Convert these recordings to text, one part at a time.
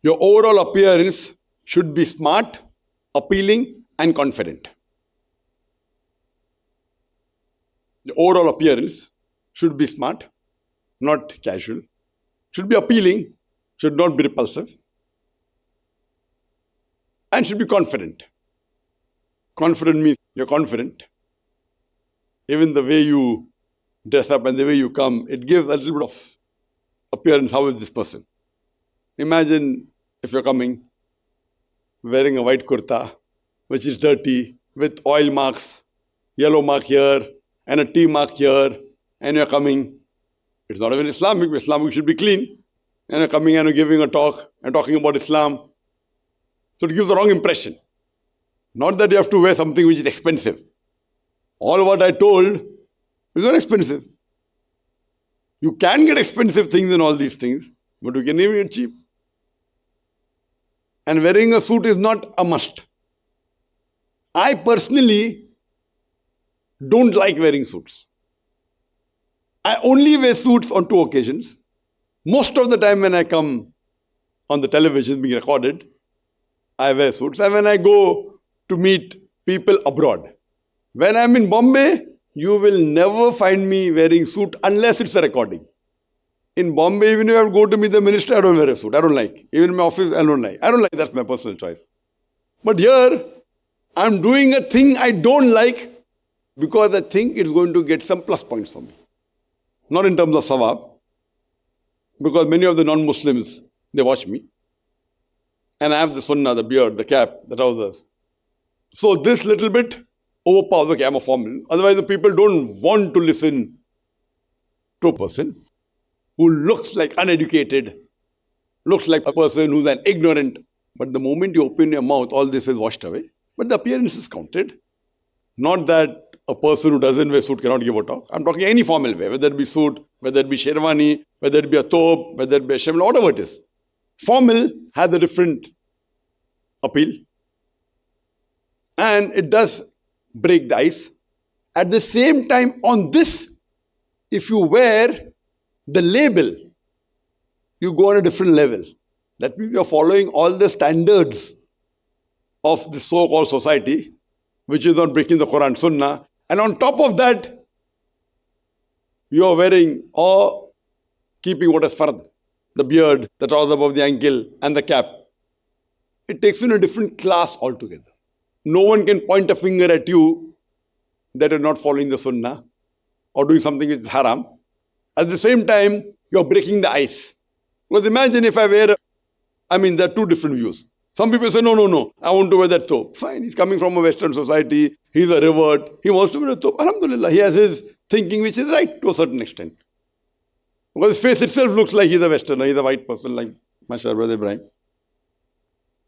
Your overall appearance should be smart, appealing, and confident. The overall appearance should be smart, not casual. Should be appealing, should not be repulsive. And should be confident. Confident means you're confident. Even the way you dress up and the way you come, it gives a little bit of appearance. How is this person? Imagine if you're coming wearing a white kurta, which is dirty, with oil marks, yellow mark here, and a T mark here, and you're coming. It's not even Islamic. Islamic should be clean. And you're coming and you're giving a talk and talking about Islam. So it gives the wrong impression. Not that you have to wear something which is expensive. All what I told is not expensive. You can get expensive things and all these things, but you can even get cheap. And wearing a suit is not a must. I personally don't like wearing suits. I only wear suits on 2 occasions. Most of the time when I come on the television being recorded, I wear suits. And when I go to meet people abroad, when I'm in Bombay, you will never find me wearing suit unless it's a recording. In Bombay, even if I go to meet the minister, I don't wear a suit. I don't like. Even in my office, I don't like. That's my personal choice. But here, I'm doing a thing I don't like because I think it's going to get some plus points for me. Not in terms of sawab, because many of the non-Muslims, they watch me. And I have the sunnah, the beard, the cap, the trousers. So this little bit overpowers. Okay, I'm a formal. Otherwise, the people don't want to listen to a person who looks like uneducated, looks like a person who's an ignorant. But the moment you open your mouth, all this is washed away. But the appearance is counted. Not that a person who doesn't wear suit cannot give a talk. I'm talking any formal way, whether it be suit, whether it be sherwani, whether it be a thobe, whether it be a shemla, whatever it is. Formal has a different appeal. And it does break the ice. At the same time, on this, if you wear the label, you go on a different level. That means you're following all the standards of the so-called society, which is not breaking the Quran Sunnah. And on top of that, you are wearing or keeping what is fard, the beard, the trousers above the ankle, and the cap. It takes you in a different class altogether. No one can point a finger at you that you're not following the Sunnah or doing something which is haram. At the same time, you're breaking the ice. Because imagine if I wear, there are 2 different views. Some people say, no, I want to wear that thobe. Fine, he's coming from a Western society, he's a revert, he wants to wear a thobe. Alhamdulillah, he has his thinking which is right to a certain extent. Because his face itself looks like he's a Westerner, he's a white person like Mashallah, Brother Ibrahim.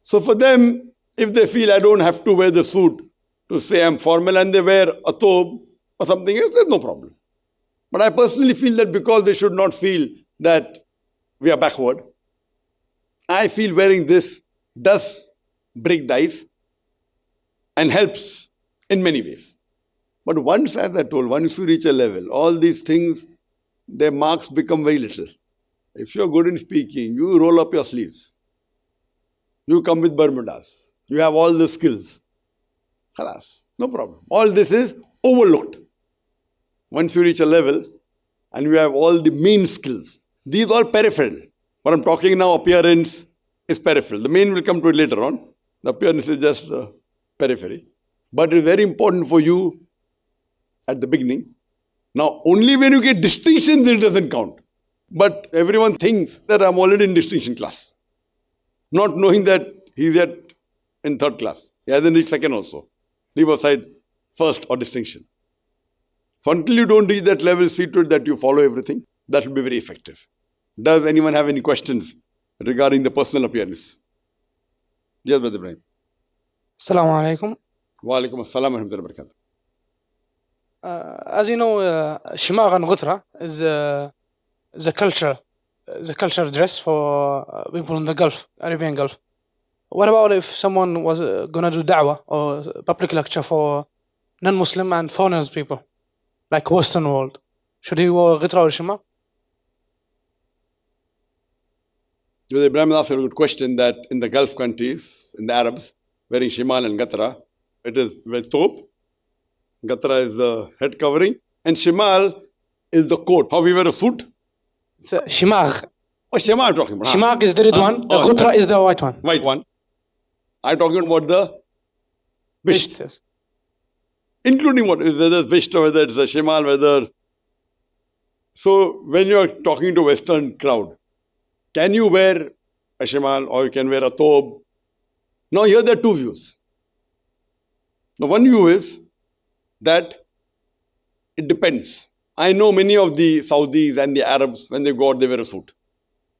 So for them, if they feel I don't have to wear the suit to say I'm formal and they wear a thobe or something else, there's no problem. But I personally feel that because they should not feel that we are backward, I feel wearing this does break the ice and helps in many ways. But once, as I told, once you reach a level, all these things, their marks become very little. If you're good in speaking, you roll up your sleeves. You come with Bermudas. You have all the skills. Khalas, no problem. All this is overlooked. Once you reach a level and you have all the main skills, these are peripheral. What I'm talking now, appearance, is peripheral. The main will come to it later on. The appearance is just the periphery. But it's very important for you at the beginning. Now, only when you get distinctions, it doesn't count. But everyone thinks that I'm already in distinction class. Not knowing that he's yet in 3rd class. He hasn't reached 2nd also. Leave aside 1st or distinction. So until you don't reach that level, see to it that you follow everything. That will be very effective. Does anyone have any questions regarding the personal appearance? Yes, Brother Ibrahim. Assalamu alaikum. Wa alaikum assalam wa rahmatullahi wa barakatuh. As you know, Shimagh and Ghutra is the culture dress for people in the Gulf, Arabian Gulf. What about if someone was going to do da'wah or public lecture for non-Muslim and foreigners people, like Western world? Should he wear Ghutra or Shimagh? Because Ibrahim asked a good question that in the Gulf countries, in the Arabs, wearing shimal and gatra, it is thobe. Gatra is the head covering, and shimal is the coat. How we wear a suit? It's a shimagh. Oh, shimal I'm talking about. Shimagh is the red one. The ghutra is the white one. White one. I'm talking about the bisht. Yes. Including what? Whether it's bisht or whether it's a shimal, whether... So, when you're talking to Western crowd, can you wear a shimal or you can wear a thobe? Now, here there are two views. Now, one view is that it depends. I know many of the Saudis and the Arabs, when they go out, they wear a suit.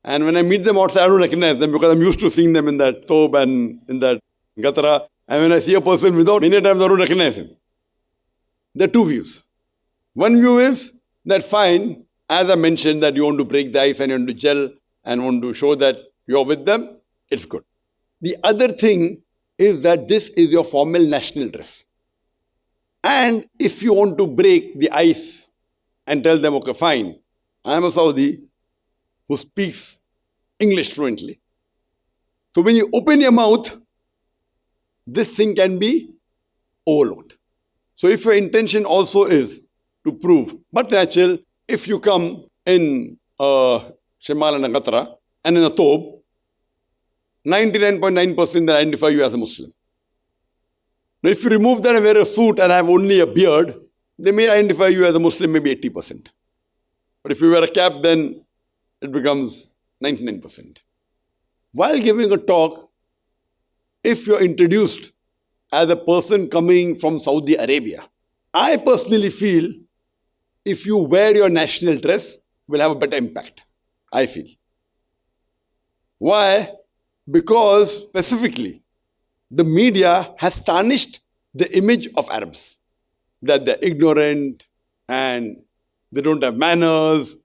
And when I meet them outside, I don't recognize them because I'm used to seeing them in that thobe and in that gatra. And when I see a person without, many times I don't recognize him. There are two views. One view is that fine, as I mentioned, that you want to break the ice and you want to gel and want to show that you're with them, it's good. The other thing is that this is your formal national dress. And if you want to break the ice and tell them, okay, fine, I'm a Saudi who speaks English fluently. So when you open your mouth, this thing can be overlooked. So if your intention also is to prove, but natural, if you come in a shimal and a gatra and in a thobe, 99.9% they identify you as a Muslim. Now if you remove that and wear a suit and have only a beard, they may identify you as a Muslim maybe 80%. But if you wear a cap, then it becomes 99%. While giving a talk, if you're introduced as a person coming from Saudi Arabia, I personally feel if you wear your national dress, will have a better impact, I feel. Why? Because specifically, the media has tarnished the image of Arabs, that they're ignorant and they don't have manners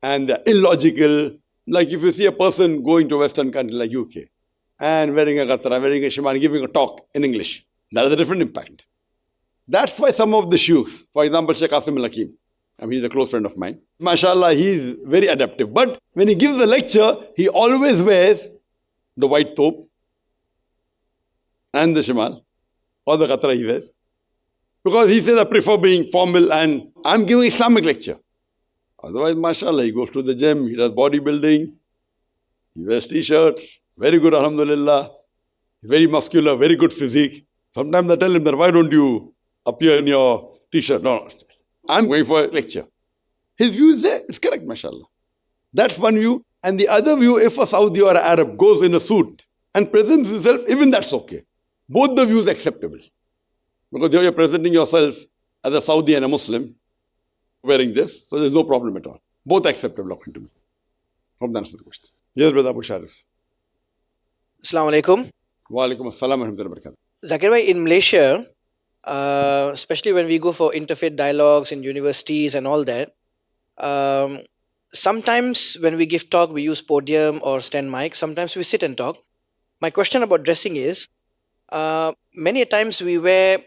and they're illogical. Like if you see a person going to a Western country like UK and wearing a gatra, wearing a shimal, giving a talk in English, that has a different impact. That's why some of the sheikhs, for example, Shaikh Al-Hakim, I mean, he's a close friend of mine. MashaAllah, he's very adaptive. But when he gives the lecture, he always wears the white thobe and the shimal, or the gatra he wears. Because he says, I prefer being formal and I'm giving Islamic lecture. Otherwise, mashallah, he goes to the gym, he does bodybuilding, he wears t-shirts, very good, alhamdulillah, very muscular, very good physique. Sometimes I tell him that, why don't you appear in your t-shirt? No, I'm going for a lecture. His view is there, it's correct, mashallah. That's one view. And the other view, if a Saudi or an Arab goes in a suit and presents himself, even that's okay. Both the views acceptable. Because here you're presenting yourself as a Saudi and a Muslim wearing this, so there's no problem at all. Both acceptable according to me. Hope that answers the question. Yes, brother Abu Sharis. Assalamu alaikum. Wa alaikum assalam wa rahmatullahi wa barakatuh. Zakir bhai, in Malaysia, especially when we go for interfaith dialogues in universities and all that, sometimes when we give talk, we use podium or stand mic. Sometimes we sit and talk. My question about dressing is, many a times we wear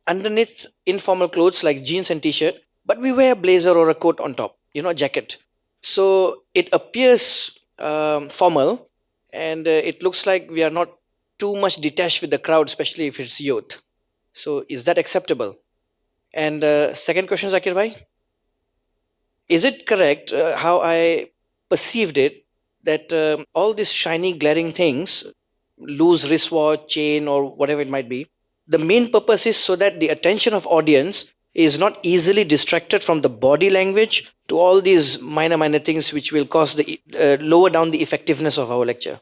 underneath informal clothes like jeans and t-shirt, but we wear a blazer or a coat on top, a jacket. So it appears formal and it looks like we are not too much detached with the crowd, especially if it's youth. So is that acceptable? And second question, Zakir bhai, is it correct how I perceived it that all these shiny glaring things, loose wristwatch, chain or whatever it might be, the main purpose is so that the attention of audience is not easily distracted from the body language to all these minor things which will cause the lower down the effectiveness of our lecture.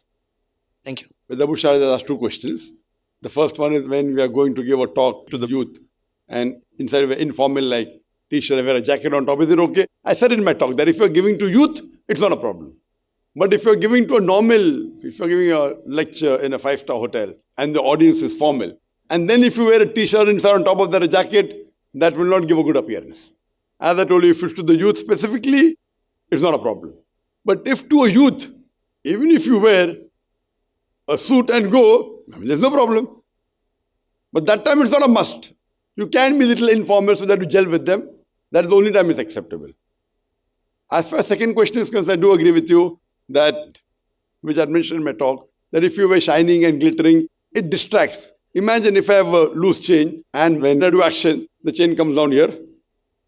Thank you. With Abu Shahid has asked two questions. The first one is when we are going to give a talk to the youth and inside of an informal like t-shirt, I wear a jacket on top, is it okay? I said in my talk that if you're giving to youth, it's not a problem. But if you're giving to a normal, if you're giving a lecture in a 5-star hotel and the audience is formal, and then if you wear a t-shirt inside on top of that a jacket, that will not give a good appearance. As I told you, if it's to the youth specifically, it's not a problem. But if to a youth, even if you wear a suit and go, there's no problem. But that time it's not a must. You can be a little informal so that you gel with them. That is the only time it's acceptable. As far as second question is concerned, I do agree with you that which I mentioned in my talk, that if you were shining and glittering, it distracts. Imagine if I have a loose chain and when I do action, the chain comes down here.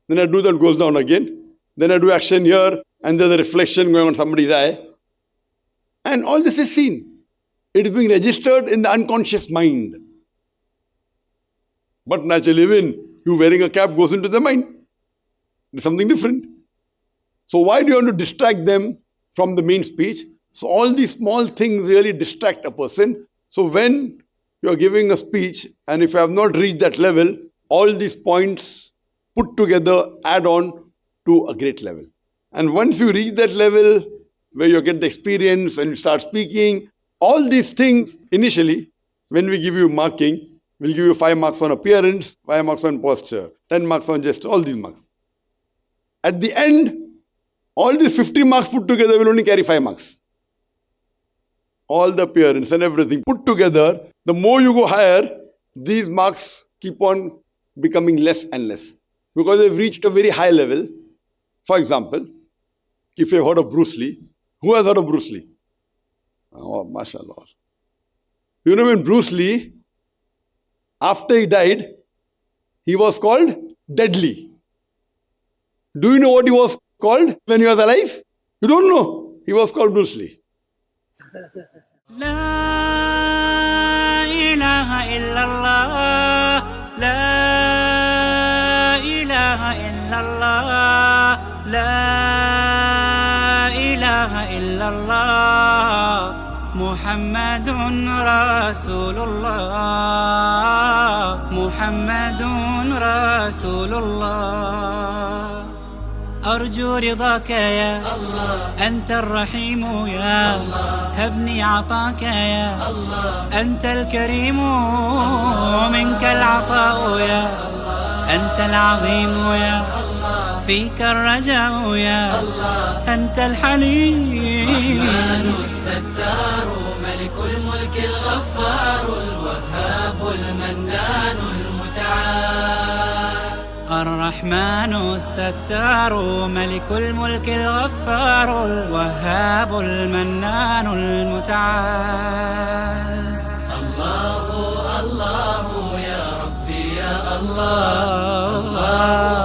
Then I do that, goes down again. Then I do action here and there's a reflection going on somebody's eye. And all this is seen. It is being registered in the unconscious mind. But naturally, when you wearing a cap goes into the mind, it's something different. So why do you want to distract them from the main speech? So all these small things really distract a person. So when you are giving a speech and if you have not reached that level, all these points put together add on to a great level. And once you reach that level where you get the experience and you start speaking, all these things initially, when we give you marking, we'll give you 5 marks on appearance, 5 marks on posture, 10 marks on gesture, all these marks. At the end, all these 50 marks put together will only carry 5 marks. All the appearance and everything put together, the more you go higher, these marks keep on becoming less and less. Because they've reached a very high level. For example, if you've heard of Bruce Lee, who has heard of Bruce Lee? Oh, mashallah. You know when Bruce Lee, after he died, he was called Deadly. Do you know what he was called when he was alive? You don't know. He was called Bruce Lee. لا إله إلا الله لا إله إلا الله لا إله إلا الله محمد رسول الله محمد رسول الله أرجو رضاك يا الله أنت الرحيم يا الله هبني عطاك يا الله أنت الكريم منك العطاء يا الله أنت العظيم يا الله فيك الرجاء يا الله أنت الحليم الرحمن الستار ملك الملك الغفار الوهاب المنان المتعال الرحمن الستار ملك الملك الغفار الوهاب المنان المتعال الله الله يا ربي يا الله الله